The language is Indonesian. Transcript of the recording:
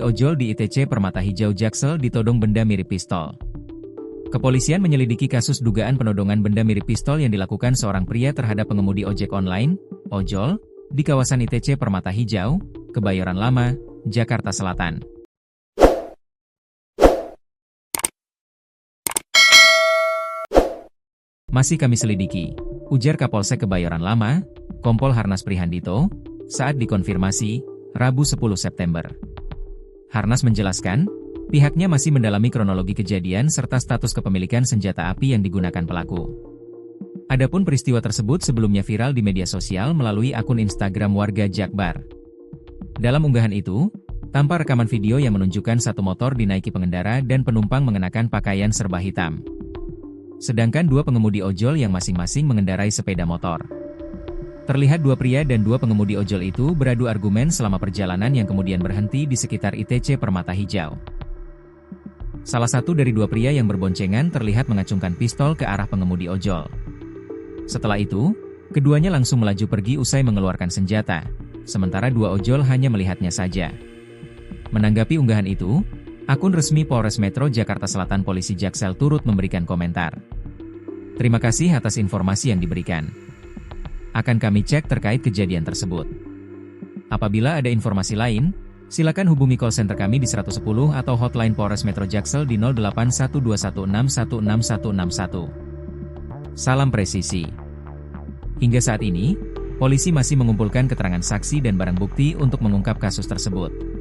ojol di ITC Permata Hijau Jaksel ditodong benda mirip pistol. Kepolisian menyelidiki kasus dugaan penodongan benda mirip pistol yang dilakukan seorang pria terhadap pengemudi ojek online, ojol, di kawasan ITC Permata Hijau, Kebayoran Lama, Jakarta Selatan. Masih kami selidiki, ujar Kapolsek Kebayoran Lama, Kompol Harnas Prihandito, saat dikonfirmasi, Rabu 10 September. Harnas menjelaskan, pihaknya masih mendalami kronologi kejadian serta status kepemilikan senjata api yang digunakan pelaku. Adapun peristiwa tersebut sebelumnya viral di media sosial melalui akun Instagram warga Jakbar. Dalam unggahan itu, tampak rekaman video yang menunjukkan satu motor dinaiki pengendara dan penumpang mengenakan pakaian serba hitam. Sedangkan dua pengemudi ojol yang masing-masing mengendarai sepeda motor. Terlihat dua pria dan dua pengemudi ojol itu beradu argumen selama perjalanan yang kemudian berhenti di sekitar ITC Permata Hijau. Salah satu dari dua pria yang berboncengan terlihat mengacungkan pistol ke arah pengemudi ojol. Setelah itu, keduanya langsung melaju pergi usai mengeluarkan senjata, sementara dua ojol hanya melihatnya saja. Menanggapi unggahan itu, akun resmi Polres Metro Jakarta Selatan Polisi Jaksel turut memberikan komentar. Terima kasih atas informasi yang diberikan. Akan kami cek terkait kejadian tersebut. Apabila ada informasi lain, silakan hubungi call center kami di 110 atau hotline Polres Metro Jaksel di 0812161661. Salam presisi. Hingga saat ini, polisi masih mengumpulkan keterangan saksi dan barang bukti untuk mengungkap kasus tersebut.